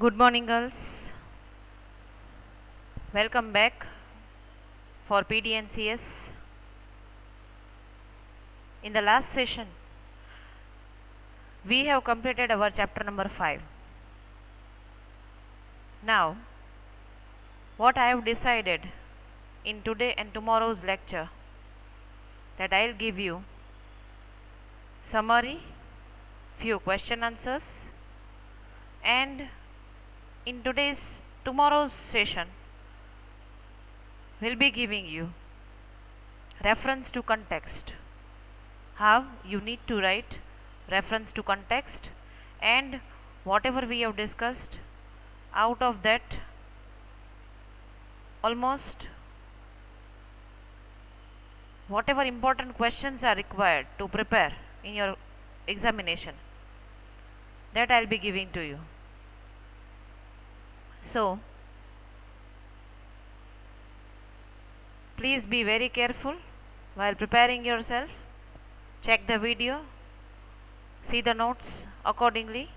Good morning, girls. Welcome back for PDNCS. In the last session, we have completed our chapter number 5. Now, what I have decided in today and tomorrow's lecture that I'll give you summary, few question answers, and in tomorrow's session, we'll be giving you reference to context. How you need to write reference to context, and whatever we have discussed, out of that almost whatever important questions are required to prepare in your examination, that I'll be giving to you. So please be very careful while preparing yourself. Check the video, see the notes accordingly.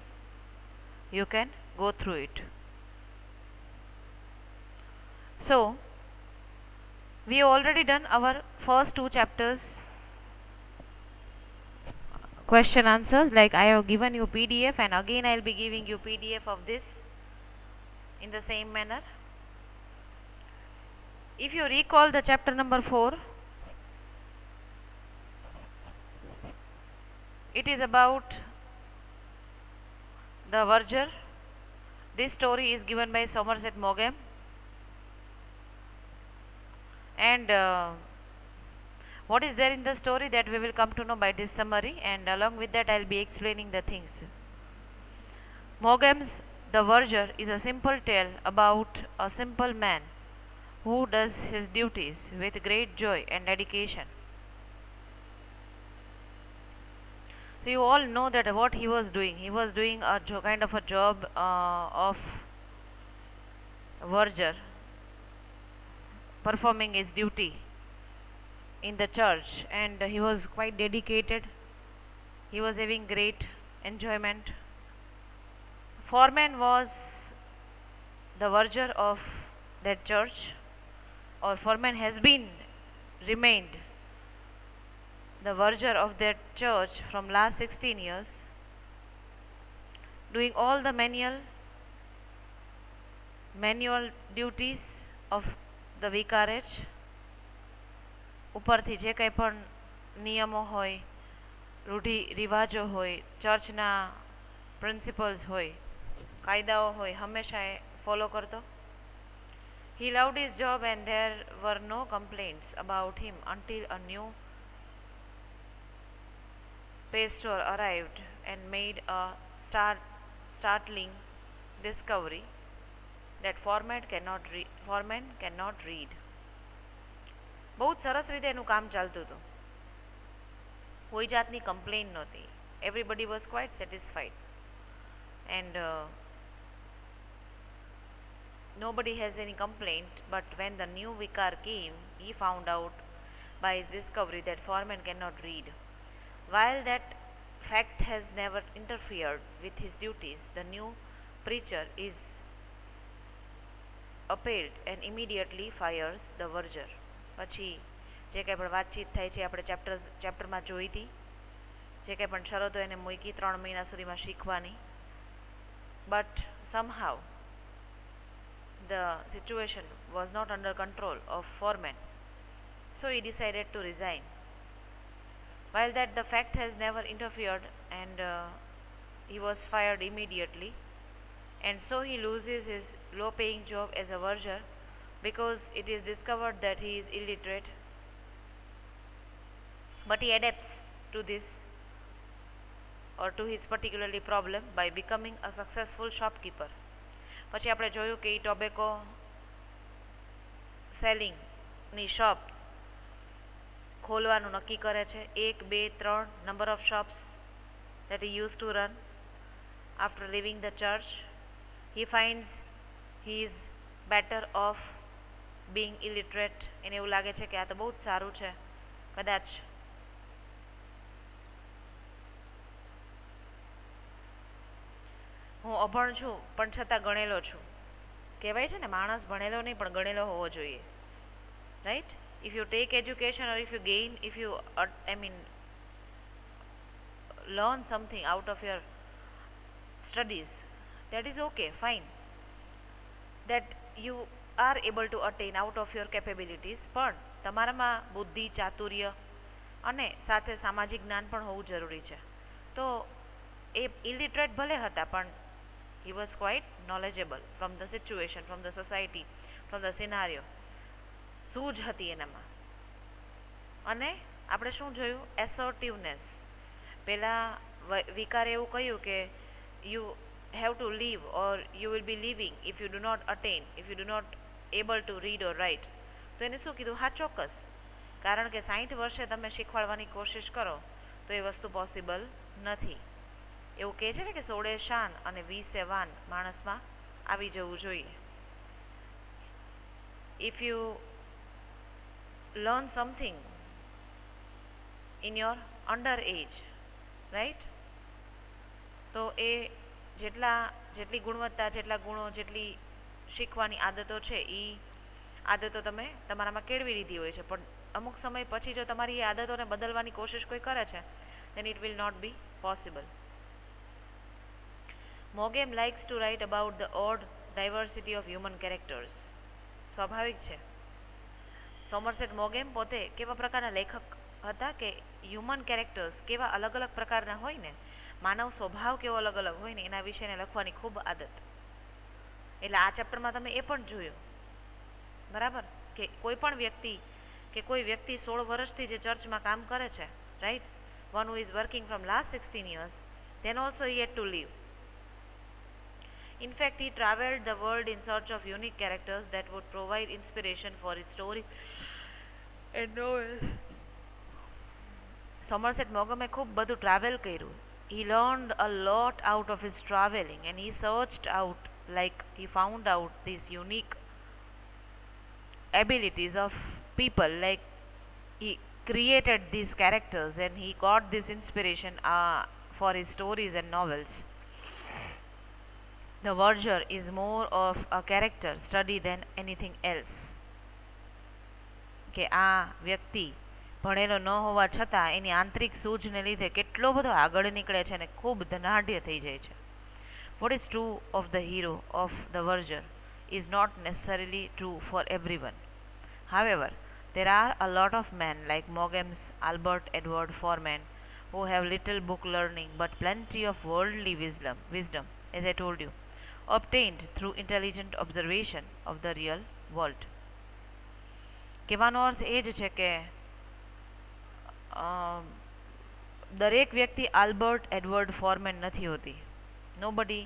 You can go through it. So we have already done our first two chapters question answers, like I have given you PDF, and again I will be giving you PDF of this in the same manner. If you recall the chapter number 4, it is about the verger. This story is given by Somerset Maugham, and what is there in the story that we will come to know by this summary, and along with that I will be explaining the things. Maugham's The Verger is a simple tale about a simple man who does his duties with great joy and dedication. So you all know that what he was doing. He was doing a kind of a job of verger, performing his duty in the church, and he was quite dedicated. He was having great enjoyment. Foreman was the verger of that church, or foreman has been remained the verger of that church from last 16 years, doing all the manual duties of the vicarage. ઉપરથી જે કંઈ પણ નિયમો હોય, રૂઢિ રિવાજો હોય, ચર્ચના principles હોય, કાયદાઓ હોય, હંમેશા એ ફોલો કરતો. He loved his job and there were no complaints about him until a new pastor arrived and made a startling discovery that foreman cannot read. બહુ જ સરસ રીતે એનું કામ ચાલતું હતું. કોઈ જાતની કમ્પ્લેન નહોતી. Everybody was quite satisfied, and nobody has any complaint. But when the new vicar came, he found out by his discovery that foreman cannot read. While that fact has never interfered with his duties, the new preacher is appealed and immediately fires the verger. પછી જે કંઈ પણ વાતચીત થાય છે આપણે ચેપ્ટરમાં જોઈ હતી. જે કંઈ પણ શરતો એને મૂકી 3 મહિના સુધીમાં શીખવાની. But somehow the situation was not under control of foreman, so he decided to resign. While that the fact has never interfered, and he was fired immediately, and so he loses his low paying job as a verger because it is discovered that he is illiterate. But he adapts to this, or to his particularly problem, by becoming a successful shopkeeper. પછી આપણે જોયું કે એ tobacco સેલિંગની shop ખોલવાનું નક્કી કરે છે. 1, 2, 3 number of shops that he used to run after leaving the church. He finds he is better off being illiterate. એને એવું લાગે છે કે આ તો બહુ જ સારું છે, કદાચ હું હું અભણ છું પણ છતાં ગણેલો છું. કહેવાય છે ને, માણસ ભણેલો નહીં પણ ગણેલો હોવો જોઈએ, right? If you take education or if you gain, if you learn something out of your studies, that is okay, fine, that you are able to attain out of your capabilities. પણ તમારામાં બુદ્ધિ, ચાતુર્ય અને સાથે સામાજિક જ્ઞાન પણ હોવું જરૂરી છે. તો એ ઇલિટરેટ ભલે હતા પણ he was quite knowledgeable from the situation, from the society, from the scenario. સૂઝ હતી એનામાં. અને આપણે શું જોયું? એસર્ટિવનેસ. પહેલાં વિકારે એવું કહ્યું કે you have to live or you will be living if you do not attain, if you do not able to read or write. તો એને શું કીધું? હા, ચોક્કસ. કારણ કે 60 વર્ષે તમે શીખવાડવાની કોશિશ કરો તો એ વસ્તુ પોસિબલ નથી. એવું કહે છે ને કે 16 શાન અને 20 વાન માણસમાં આવી જવું જોઈએ. If you learn something in your under age, right, તો એ જેટલી ગુણવત્તા, જેટલા ગુણો, જેટલી શીખવાની આદતો છે એ આદતો તમે તમારામાં કેળવી લીધી હોય છે. પણ અમુક સમય પછી જો તમારી એ આદતોને બદલવાની કોશિશ કોઈ કરે છે, then it will not be possible. Mogame likes to write about the odd diversity of human characters. સ્વાભાવિક છે. સોમરસેટ મોગેમ પોતે કેવા પ્રકારના લેખક હતા કે હ્યુમન કેરેક્ટર્સ કેવા અલગ અલગ પ્રકારના હોય ને, માનવ સ્વભાવ કેવો અલગ અલગ હોય ને, એના વિશે લખવાની ખૂબ આદત. એટલે આ ચેપ્ટરમાં તમે એ પણ જોયું, બરાબર, કે કોઈ પણ વ્યક્તિ કે કોઈ વ્યક્તિ 16 વર્ષથી જે ચર્ચમાં કામ કરે છે, right, one who is working from last 16 years, then also he had to live. In fact, he traveled the world in search of unique characters that would provide inspiration for his stories and novels. સોમરસેટ મોગમે ખૂબ બધું travel કર્યું. He learned a lot out of his traveling and he searched out, like he found out these unique abilities of people, like he created these characters and he got this inspiration for his stories and novels. The Verger is more of a character study than anything else. કે આ વ્યક્તિ ભણેલો ન હોવા છતાં એની આંતરિક સૂઝને લીધે કેટલો બધો આગળ નીકળે છે અને ખૂબ ધનાઢ્ય થઈ જાય છે. What is true of the hero of The Verger is not necessarily true for everyone. However, there are a lot of men like Mogame's Albert Edward Foreman who have little book learning but plenty of worldly wisdom, as I told you, obtained through intelligent observation of the real world. કહેવાનો અર્થ એ જ છે કે દરેક વ્યક્તિ Albert Edward foreman નથી હોતી. Nobody,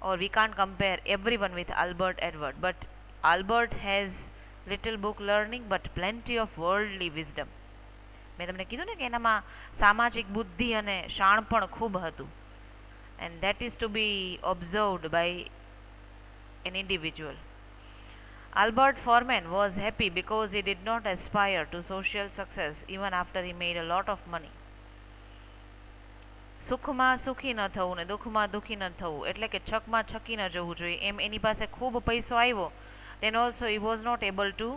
or we can't compare everyone with Albert Edward, but Albert has little book learning but plenty of worldly wisdom. મેં તમને કીધું ને કે એનામાં સામાજિક બુદ્ધિ અને શાણપણ ખૂબ હતું. And that is to be observed by an individual. Albert Foreman was happy because he did not aspire to social success even after he made a lot of money. સુખમાં સુખી ન થવું ને દુઃખમાં દુઃખી ન થવું, એટલે કે છકમાં છકી ન જવું જોઈએ. એમ એની પાસે ખૂબ પૈસો આવ્યો, then also he was not able to,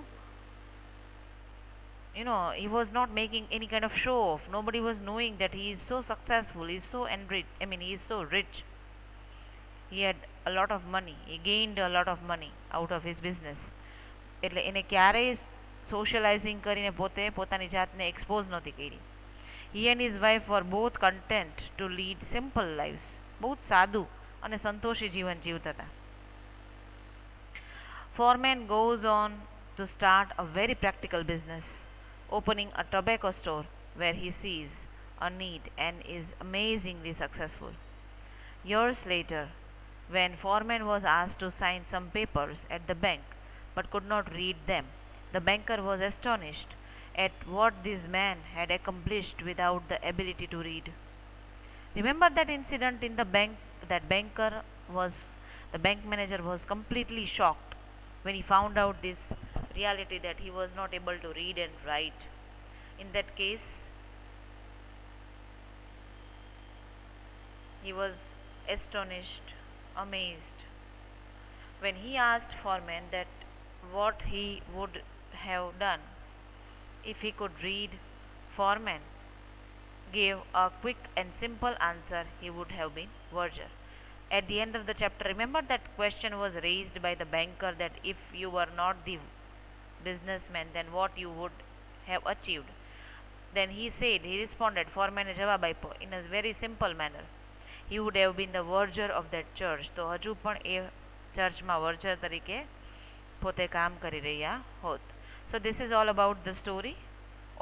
he was not making any kind of show off. Nobody was knowing that he is so successful, he is so enriched, he is so rich. He had a lot of money, he gained a lot of money out of his business. એટલે એને ક્યારેય સોશિયલાઇઝિંગ કરીને પોતાની જાતને expose નહોતી કરી. He and his wife were both content to lead simple lives. बहुत સાદું અને સંતોષી જીવન જીવતા હતા. Foreman goes on to start a very practical business, opening a tobacco store where he sees a need and is amazingly successful. Years later, when Foreman was asked to sign some papers at the bank but could not read them, the banker was astonished at what this man had accomplished without the ability to read. Remember that incident in the bank? The bank manager was completely shocked when he found out this reality that he was not able to read and write. In that case, he was astonished amazed when he asked Foreman that what he would have done if he could read. Foreman gave a quick and simple answer: he would have been Verger. At the end of the chapter, remember that question was raised by the banker that if you were not the businessman, then what you would have achieved. Then he said, he responded, Foreman જવાબ આપ્યો in a very simple manner. He would have been the verger of that church. તો હજુ પણ એ ચર્ચમાં વર્જર તરીકે પોતે કામ કરી રહ્યા હોત. So this is all about the story.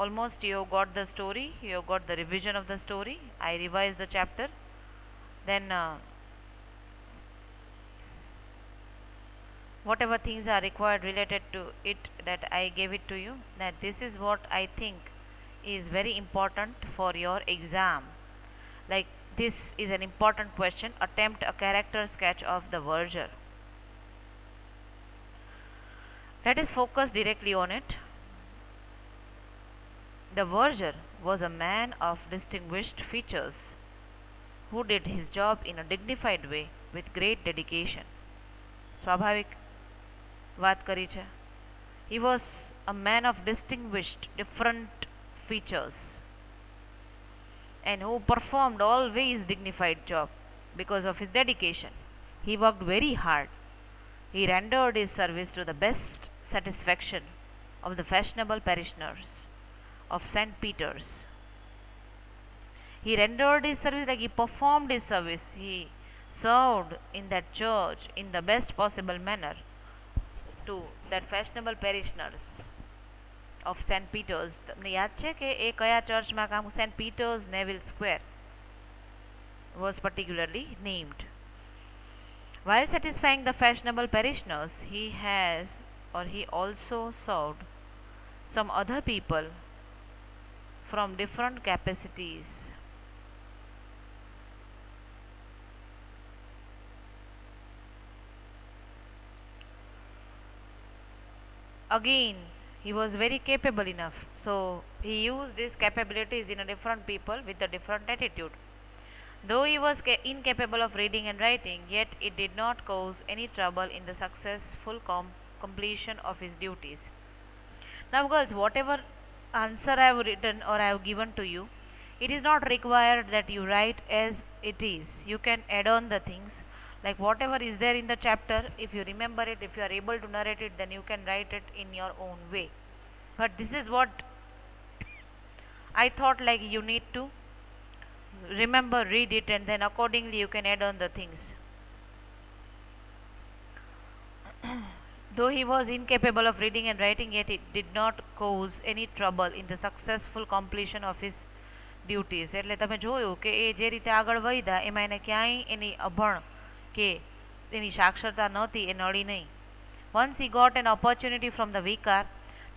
Almost you have got the story, you have got the revision of the story. I revised the chapter. Then whatever things are required related to it, that I gave it to you, that this is what I think is very important for your exam. Like this is an important question: attempt a character sketch of the verger. Let us focus directly on it. The verger was a man of distinguished features who did his job in a dignified way with great dedication. સ્વાભાવિક વાત કરી છે. He was a man of distinguished different features and who performed always dignified job because of his dedication. He worked very hard. He rendered his service to the best satisfaction of the fashionable parishioners of St. Peter's. He rendered his service, like he performed his service. He served in that church in the best possible manner to that fashionable parishioners of St. Peter's. તમને યાદ છે કે એ કયા ચર્ચમાં કામ? St. Peter's, Neville Square was particularly named. While satisfying the fashionable parishioners, he also served some other people from different capacities. Again, he was very capable enough, so he used his capabilities in a different people with a different attitude. Though he was incapable of reading and writing, yet it did not cause any trouble in the successful completion of his duties. Now girls, whatever answer I have written or I have given to you, it is not required that you write as it is. You can add on the things, like whatever is there in the chapter. If you remember it, if you are able to narrate it, then you can write it in your own way. But this is what I thought, like you need to remember, read it, and then accordingly you can add on the things. Though he was incapable of reading and writing, yet it did not cause any trouble in the successful completion of his duties. એટલે તમે જોયું કે એ જે રીતે આગળ વધ્યા એમાં એને ક્યાંય એની અભણ કે એની સાક્ષરતા નહોતી, એ નડી નહીં. Once he got an opportunity from the vicar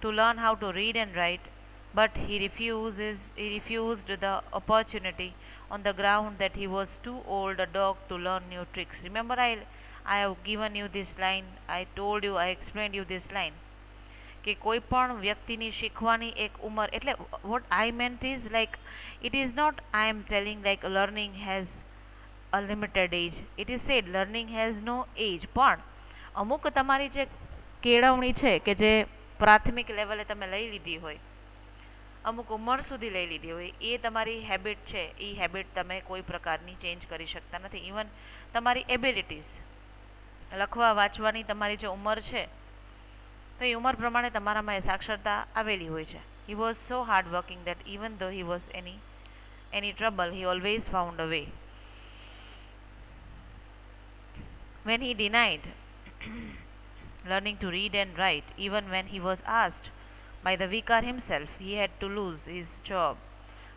to learn how to read and write, but he refused the opportunity on the ground that he was too old a dog to learn new tricks. Remember, I have given you this line. I told you, I explained you this line. કે કોઈ પણ વ્યક્તિની શીખવાની એક ઉંમર, એટલે what I meant is, like, it is not I am telling like learning has a limited age. It is said learning has no age. પણ અમુક તમારી જે કેળવણી છે કે જે પ્રાથમિક લેવલે તમે લઈ લીધી હોય, અમુક ઉંમર સુધી લઈ લીધી હોય, એ તમારી હેબિટ છે, એ હેબિટ તમે કોઈ પ્રકારની ચેન્જ કરી શકતા નથી. ઇવન તમારી એબિલિટીઝ, લખવા વાંચવાની તમારી જે ઉંમર છે, તો એ ઉંમર પ્રમાણે તમારામાં એ સાક્ષરતા આવેલી હોય છે. He was so hard working that even though he was any trouble, he always found a way. When he denied learning to read and write, even when he was asked by the vicar himself, he had to lose his job.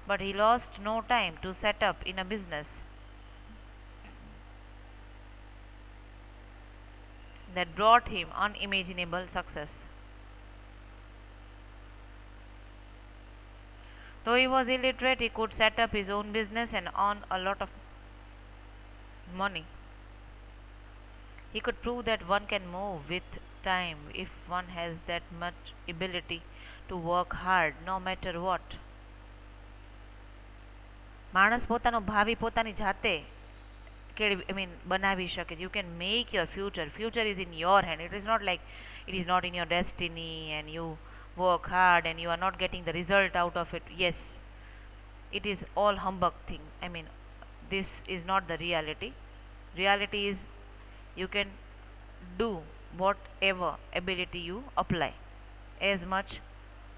But he lost no time to set up in a business that brought him unimaginable success. Though he was illiterate, he could set up his own business and earn a lot of money. He could prove that one can move with time if one has that much ability to work hard no matter what. માણસ પોતાનું ભાવિ પોતાની જાતે I mean, બનાવી શકે. You can make your future. Future is in your hand. It is not like it is not in your destiny and you work hard and you are not getting the result out of it. Yes, it is all humbug thing. I mean, this is not the reality. Reality is you can do whatever ability you apply, as much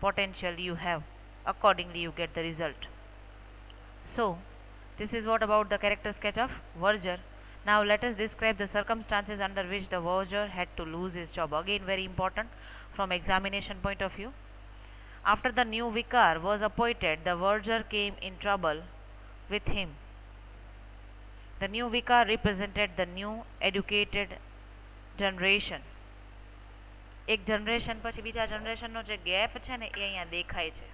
potential you have, accordingly you get the result. So, this is what about the character sketch of verger. Now, let us describe the circumstances under which the verger had to lose his job. Again, very important from examination point of view. After the new vicar was appointed, the verger came in trouble with him. The new vicar represented the new educated generation. એક generation પછી બીજા જનરેશનનો જે gap છે ને એ અહીંયા દેખાય છે.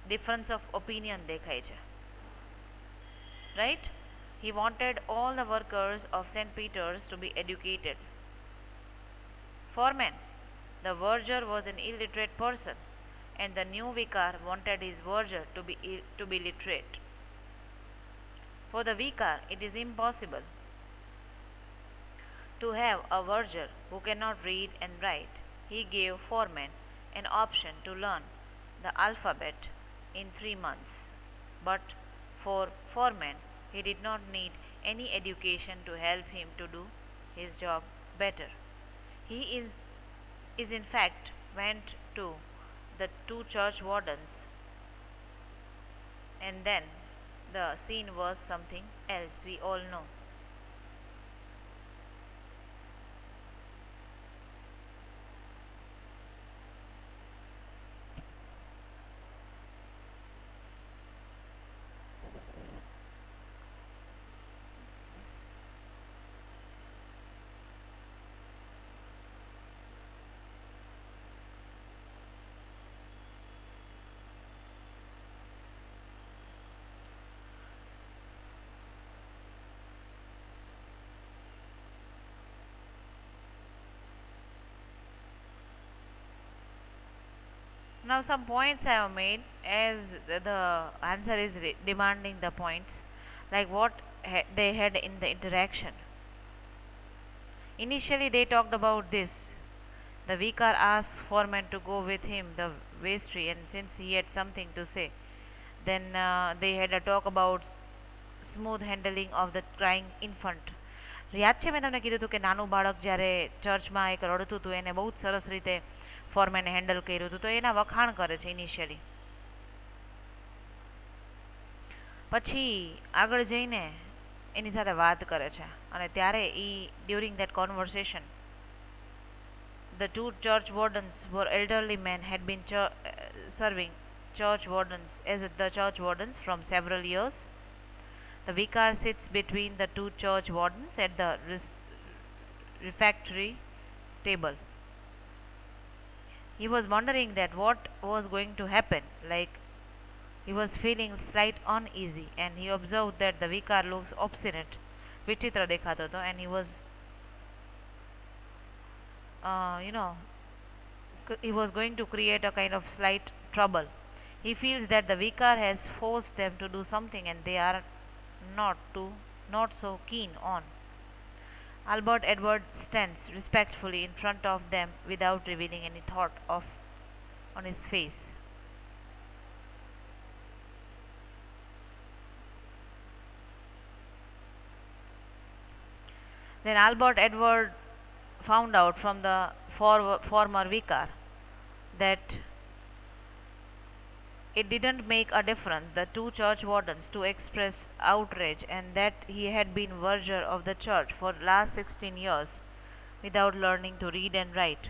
Difference of opinion દેખાય છે. Right? He wanted all the workers of St. Peter's to be educated. Foreman, the verger was an illiterate person, and the new vicar wanted his verger to be literate. For the vicar, it is impossible to have a verger who cannot read and write. He gave Foreman an option to learn the alphabet in 3 months. But for Foreman, he did not need any education to help him to do his job better. He is in fact went to the 2 church wardens, and then the scene was something else, we all know. Now some points I have made, as the answer is demanding the points, like what they had in the interaction. Initially they talked about this. The vicar asked Foreman to go with him the vestry, and since he had something to say, then they had a talk about smooth handling of the crying infant. યાદ છે મેં તમને કીધું હતું કે નાનું બાળક જ્યારે ચર્ચમાં એક રડતું હતું એને બહુ જ સરસ રીતે ફોરમેને હેન્ડલ કર્યું હતું, તો એના વખાણ કરે છે ઇનિશિયલી. પછી આગળ જઈને એની સાથે વાત કરે છે અને ત્યારે એ during that conversation the 2 church wardens were elderly men had been serving church wardens as the church wardens from several years. The vicar sits between the 2 church wardens at the refectory table. He was wondering that what was going to happen, like he was feeling slight uneasy, and he observed that the vicar looks obstinate, વિચિત્ર દેખાતો હતો, and he was he was going to create a kind of slight trouble. He feels that the vicar has forced them to do something and they are not so keen on. Albert Edward stands respectfully in front of them without revealing any thought on his face. Then Albert Edward found out from the former vicar that it didn't make a difference the 2 church wardens to express outrage, and that he had been verger of the church for last 16 years without learning to read and write.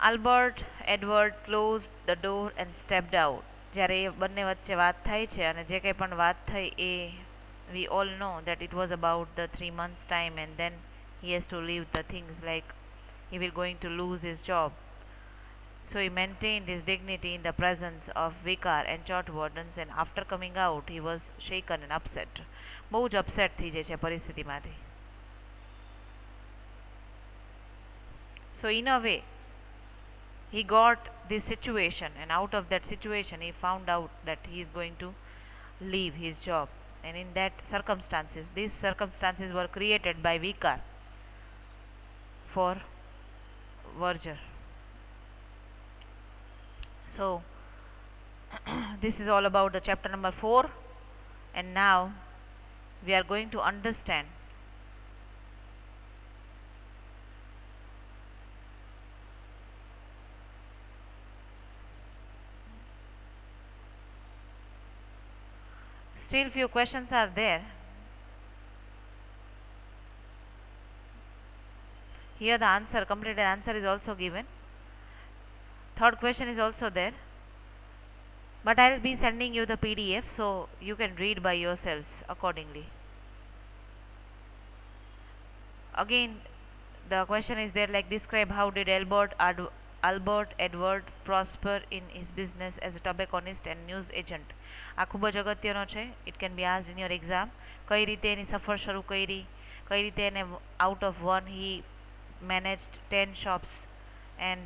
Albert Edward closed the door and stepped out. જ્યારે એ બંને વચ્ચે વાત થાય છે અને જે કંઈ પણ વાત થઈ એ we all know that it was about the 3 months time, and then he has to leave the things like he will going to lose his job. So he maintained his dignity in the presence of vicar and church wardens, and after coming out he was shaken and upset. બહુ જ upset થઈ જાય છે પરિસ્થિતિમાંથી. So in a way he got this situation, and out of that situation he found out that he is going to leave his job, and in that circumstances, these circumstances were created by vicar for verger. So this is all about the chapter number 4, and now we are going to understand still few questions are there. Here the answer, completed answer is also given. Third question is also there, but I will be sending you the PDF so you can read by yourselves accordingly. Again the question is there, like, describe how did Albert Edward prosper in his business as a tobacconist and news agent. આ ખૂબ જ અગત્યનો છે. It can be asked in your exam. કઈ રીતે એની સફર શરૂ કરી, કઈ રીતે એને out of one he managed 10 shops, and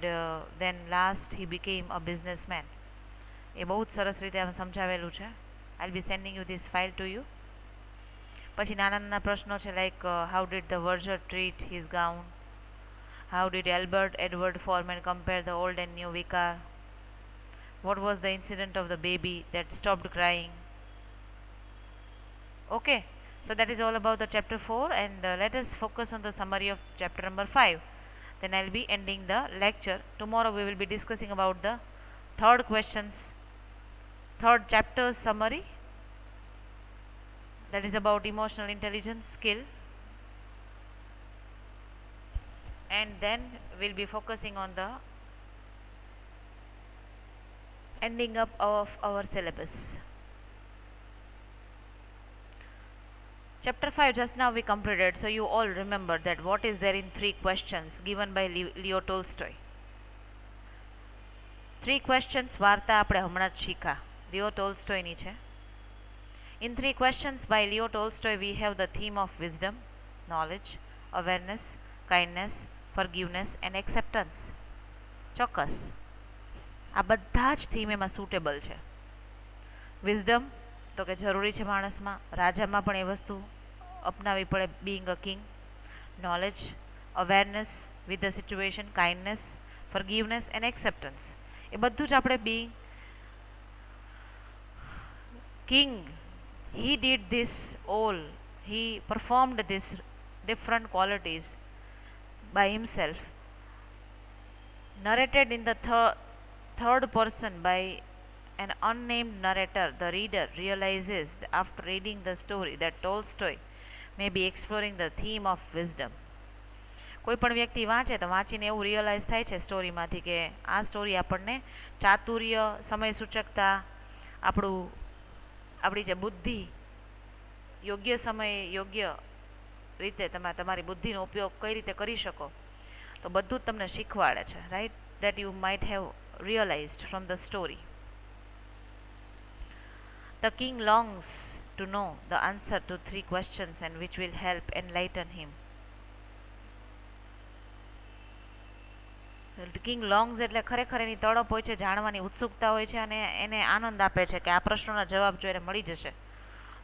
then last he became a businessman. એ બહુ જ સરસ રીતે આમાં સમજાવેલું છે. I'll be sending you this file to you. પછી નાના નાના પ્રશ્નો છે, like how did the verger treat his gown, how did Albert Edward Foreman compare the old and new vicar, what was the incident of the baby that stopped crying. Okay, so that is all about the chapter 4, and let us focus on the summary of chapter number 5. Then I'll be ending the lecture. Tomorrow we will be discussing about the third chapter's summary, that is about emotional intelligence skill, and then we'll be focusing on the ending up of our syllabus. Chapter 5 just now we completed, so you all remember that what is there in 3 questions given by Leo Tolstoy. 3 questions વાર્તા આપણે હમણાં જ શીખા, Leo Tolstoy ની છે. In 3 questions by Leo Tolstoy we have the theme of wisdom, knowledge, awareness, kindness, forgiveness and acceptance. ચોક્કસ આ બધા જ થીમ એમાં સુટેબલ છે. વિઝડમ તો કે જરૂરી છે માણસમાં, રાજામાં પણ એ વસ્તુ અપનાવી પડે, being a king. Knowledge, awareness with the situation, kindness, forgiveness and acceptance. એ બધું જ આપણે being king, he did this all, he performed these different qualities by himself. Narrated in the third person by an unnamed narrator, the reader realizes after reading the story that Tolstoy may be exploring the theme of wisdom. કોઈ પણ વ્યક્તિ વાંચે તો વાંચીને એવું realise થાય છે સ્ટોરીમાંથી કે આ સ્ટોરી આપણને ચાતુર્ય, સમય સૂચકતા, આપણી જે બુદ્ધિ, યોગ્ય સમયે યોગ્ય રીતે તમારી બુદ્ધિનો ઉપયોગ કઈ રીતે કરી શકો, તો બધું જ તમને શીખવાડે છે, right, that you might have realized from the story. The king longs to know the answer to 3 questions and which will help enlighten him. The king longs એટલે ખરેખર એની તડપ હોય છે, જાણવાની ઉત્સુકતા હોય છે, અને એને આનંદ આપે છે કે આ પ્રશ્નોના જવાબ જો એને મળી જશે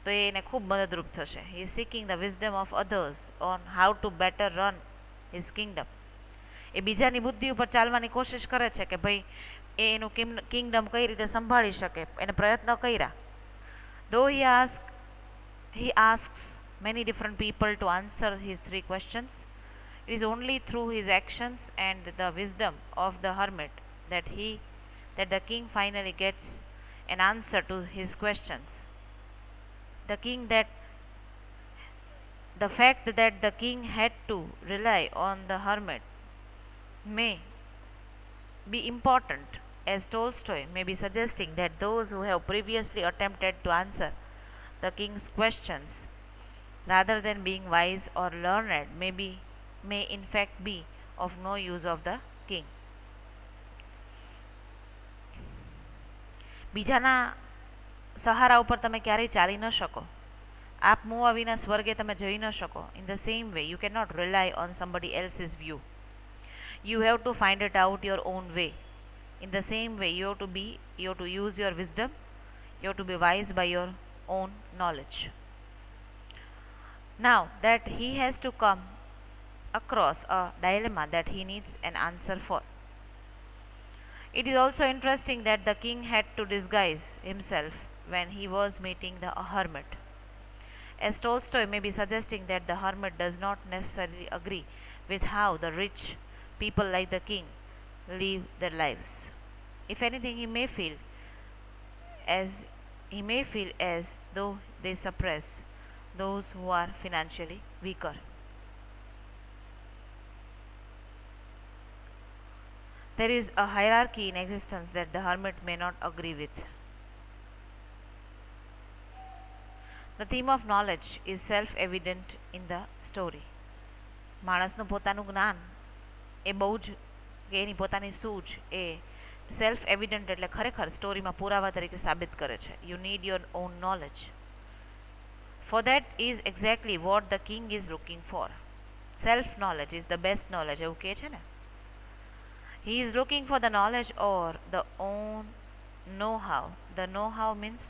તો એ એને ખૂબ મદદરૂપ થશે. He is seeking the wisdom of others on how to better run his kingdom. એ બીજાની બુદ્ધિ ઉપર ચાલવાની કોશિશ કરે છે કે ભાઈ એ એનું કિંગડમ કઈ રીતે સંભાળી શકે, એને પ્રયત્ન કર્યા. Though he asks many different people to answer his 3 questions, it is only through his actions and the wisdom of the hermit that the king finally gets an answer to his questions. The fact that the king had to rely on the hermit may be important, as Tolstoy may be suggesting that those who have previously attempted to answer the king's questions rather than being wise or learned may in fact be of no use of the king. બીજાના સહારા ઉપર તમે ક્યારેય ચાલી ન શકો. આપ મુવા વિના સ્વર્ગે તમે જઈ ન શકો. In the same way you can not rely on somebody else's view. You have to find it out your own way. In the same way, you have to use your wisdom, you have to be wise by your own knowledge. Now that he has to come across a dilemma that he needs an answer for. It is also interesting that the king had to disguise himself when he was meeting the hermit. As Tolstoy may be suggesting that the hermit does not necessarily agree with how the rich people like the king live their lives. If anything, he may feel as though they suppress those who are financially weaker. There is a hierarchy in existence that the hermit may not agree with. The theme of knowledge is self-evident in the story. માણસનું પોતાનું જ્ઞાન એ બહુ જ કે એની પોતાની સૂઝ એ self એવિડન્ટ એટલે ખરેખર સ્ટોરીમાં પુરાવા તરીકે સાબિત કરે છે. You need your own knowledge. For that is exactly vote the king is looking for. Self knowledge is the best knowledge એવું કહે છે ને. He is looking for the knowledge or the own know-how. The know-how means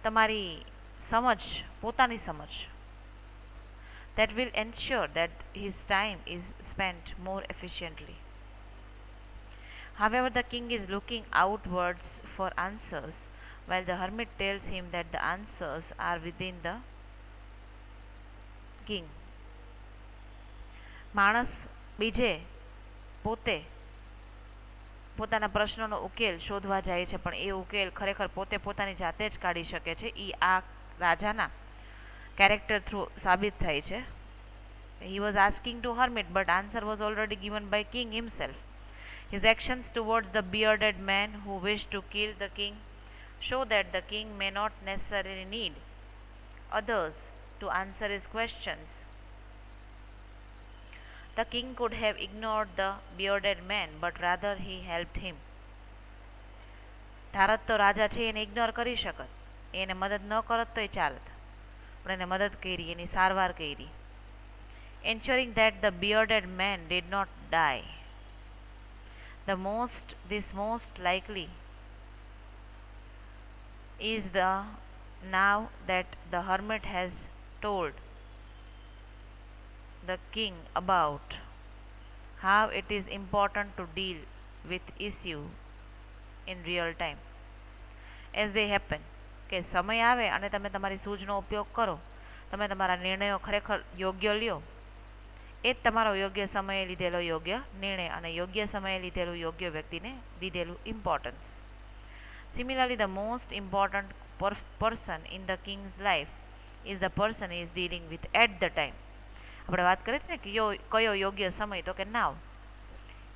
તમારી સમજ, પોતાની સમજ. That will ensure that his time is spent more efficiently. However, the king is looking outwards for answers, while the hermit tells him that the answers are within the king. માણસ બીજે પોતે પોતાના પ્રશ્નોનો ઉકેલ શોધવા જાય છે, પણ એ ઉકેલ ખરેખર પોતે પોતાની જાતે જ કાઢી શકે છે. એ આ રાજાના કેરેક્ટર થ્રુ સાબિત થાય છે. He was asking to hermit, but answer was already given by king himself. His actions towards the bearded man who wished to kill the king show that the king may not necessarily need others to answer his questions. The king could have ignored the bearded man, but rather he helped him. ધારત તો રાજા છે એને ignore કરી શકત, એને મદદ ન કરત તોય ચાલત, પણ એને મદદ કરી, એની સારવાર કરી, ensuring that the bearded man did not die. This most likely is the now that the hermit has told the king about how it is important to deal with issue in real time as they happen. કે સમય આવે અને તમે તમારી સૂઝનો ઉપયોગ કરો, તમે તમારા નિર્ણયો ખરેખર યોગ્ય લ્યો, એ જ તમારો યોગ્ય સમયે લીધેલો યોગ્ય નિર્ણય અને યોગ્ય સમયે લીધેલું યોગ્ય વ્યક્તિને દીધેલું importance. Similarly, the most important person in the king's life is the person he is dealing with at the time. આપણે વાત કરીએ ને કે કયો યોગ્ય સમય, તો કે નાવ.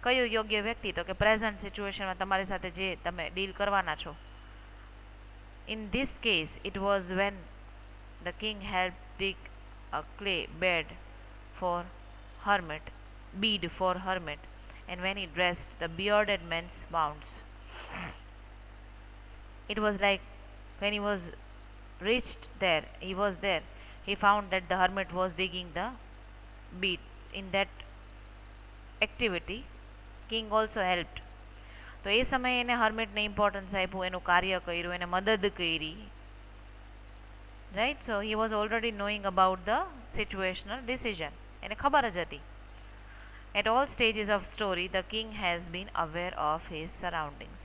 કયો યોગ્ય વ્યક્તિ, તો કે પ્રેઝન્ટ સિચ્યુએશનમાં તમારી સાથે જે તમે ડીલ કરવાના છો. In this case, it was when the king helped dig a clay bed for hermit, and when he dressed the bearded man's wounds. It was like when he was there, he found that the hermit was digging the bead. In that activity, king also helped. તો એ સમયે એને હર્મિટને importance આપ્યું, એનું કાર્ય કર્યું, એને મદદ કરી. Right, so he was already knowing about the situational decision, એને ખબર જ હતી. At all stages of story, the king has been aware of his surroundings.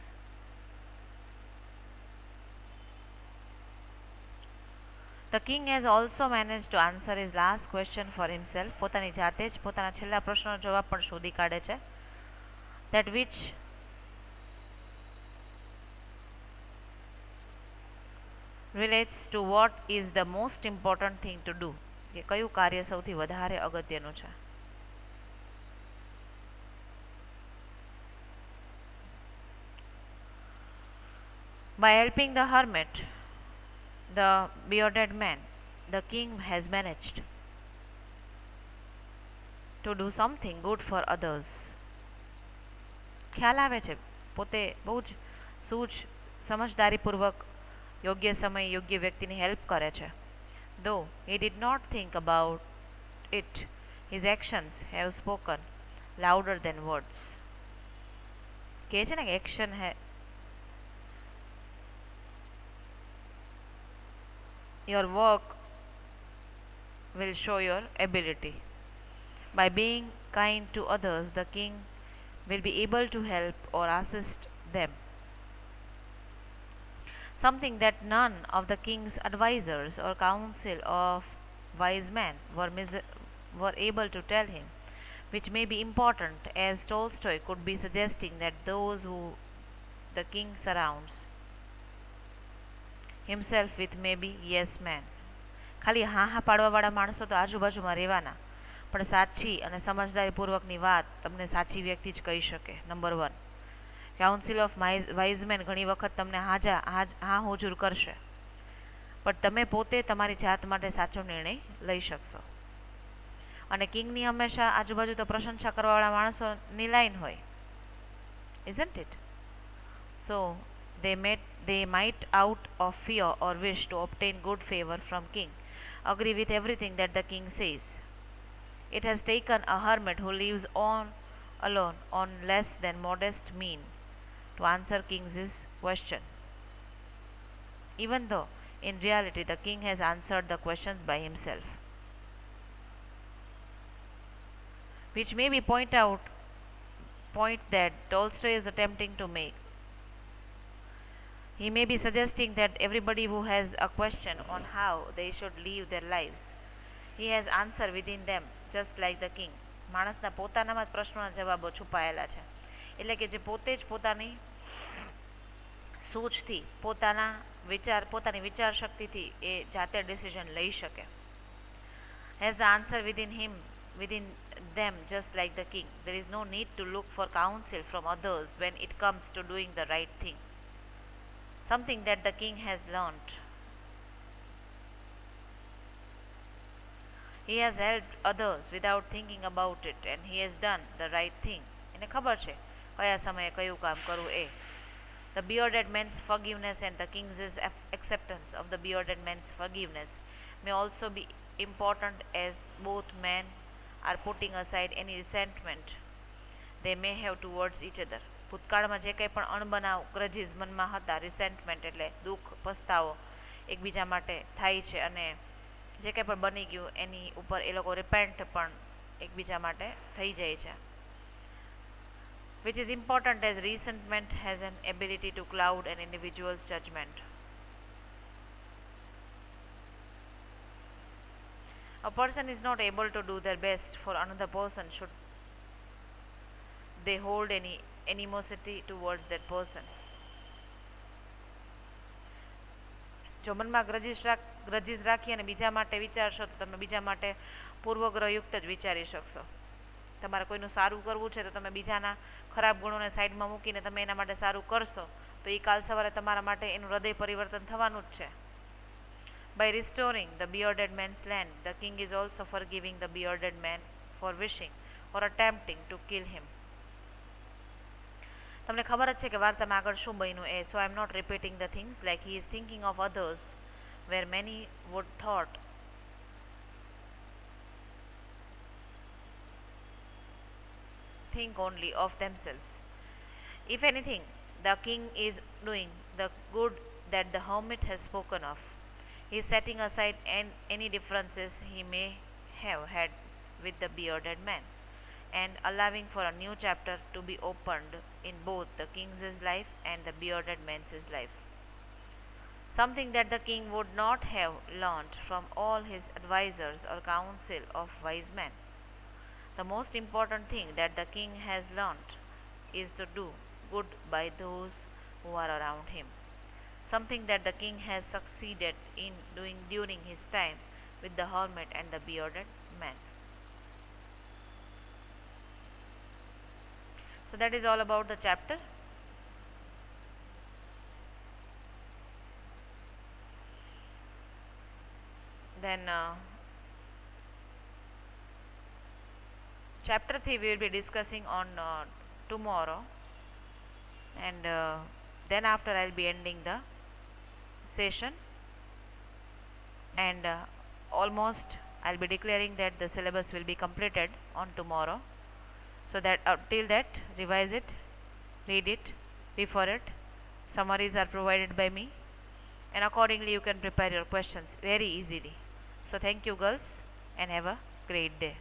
The king has also managed to answer his last question for himself. પોતાની જાતે જ પોતાના છેલ્લા પ્રશ્નનો જવાબ પણ શોધી કાઢે છે. That which relates to what is the most important thing to do. કે કયું કાર્ય સૌથી વધારે અગત્યનું છે. By helping the hermit, the bearded man, the king has managed to do something good for others. ખ્યાલ આવે છે, પોતે બહુ જ સમજદારીપૂર્વક યોગ્ય સમય યોગ્ય વ્યક્તિની હેલ્પ કરે છે. Though he did not think about it, his actions have spoken louder than words. કહે છે ને કે એક્શન હે your work will show your ability. By being kind to others, the king will be able to help or assist them. Something that none of the king's advisers or council of wise men were able to tell him, which may be important, as Tolstoy could be suggesting that those who the king surrounds himself with may be yes men. ખાલી હા હા પાડવાવાળા માણસો તો આજુબાજુમાં રહેવાના, પણ સાચી અને સમજદારીપૂર્વકની વાત તમને સાચી વ્યક્તિ જ કહી શકે. નંબર 1, કાઉન્સિલ ઓફ વાઇઝમેન ઘણી વખત તમને હા હુજુર કરશે, પણ તમે પોતે તમારી જાત માટે સાચો નિર્ણય લઈ શકશો. અને કિંગની હંમેશા આજુબાજુ તો પ્રશંસા કરવાવાળા માણસોની લાઈન હોય, isn't it? So they might out of fear or wish to obtain good favor from king agree with everything that the king says. It has taken a hermit who lives alone on less than modest mean to answer king's question, even though in reality the king has answered the questions by himself. Which may be point that Tolstoy is attempting to make. He may be suggesting that everybody who has a question on how they should live their lives, he has answer within them, just like the king. માણસના પોતાનામાં જ પ્રશ્નોના જવાબો છુપાયેલા છે. એટલે કે જે પોતે જ પોતાની સૂઝથી પોતાની વિચાર શક્તિથી એ જાતે ડિસિઝન લઈ શકે. Has the answer within them, just like the king. There is no need to look for counsel from others when it comes to doing the right thing. Something that the king has learnt. He has helped others without thinking about it, and he has done the right thing. એને ખબર છે કયા સમયે કયું કામ કરવું એ. The bearded man's forgiveness and the king's acceptance of the bearded man's forgiveness may also be important, as both men are putting aside any resentment they may have towards each other. ભૂતકાળમાં જે કંઈ પણ અણબનાવ ગ્રજીસ મનમાં હતા, રિસેન્ટમેન્ટ એટલે દુઃખ પસ્તાવો એકબીજા માટે થાય છે, અને જે કંઈ પણ બની ગયું એની ઉપર એ લોકો રિપેન્ટ પણ એકબીજા માટે થઈ જાય છે. Which is important, as resentment has an ability to cloud an individual's judgment. A person is not able to do their best for another person should they hold any animosity towards that person. જો મનમાં ગ્રજીસ રાખી અને બીજા માટે વિચારશો તો તમે બીજા માટે પૂર્વગ્રહયુક્ત જ વિચારી શકશો. તમારે કોઈનું સારું કરવું છે તો તમે બીજાના ખરાબ ગુણોને સાઈડમાં મૂકીને તમે એના માટે સારું કરશો તો એ કાલ સવારે તમારા માટે એનું હૃદય પરિવર્તન થવાનું જ છે. By restoring the bearded man's land, the king is also forgiving the bearded man for wishing or attempting to kill him. તમને ખબર જ છે કે વાર્તામાં આગળ શું બન્યું એ. So I am not repeating the things, like he is thinking of others where many would think only of themselves. If anything, the king is doing the good that the hermit has spoken of. He is setting aside any differences he may have had with the bearded man, and allowing for a new chapter to be opened in both the king's life and the bearded man's life. Something that the king would not have learnt from all his advisers or council of wise men. The most important thing that the king has learnt is to do good by those who are around him. Something that the king has succeeded in doing during his time with the hermit and the bearded man. So that is all about the chapter. Then chapter 3 we will be discussing on tomorrow. and then after I'll be ending the session, and almost I'll be declaring that the syllabus will be completed on tomorrow, so that till that revise it, read it, refer it. Summaries are provided by me, and accordingly you can prepare your questions very easily. So thank you girls, and have a great day.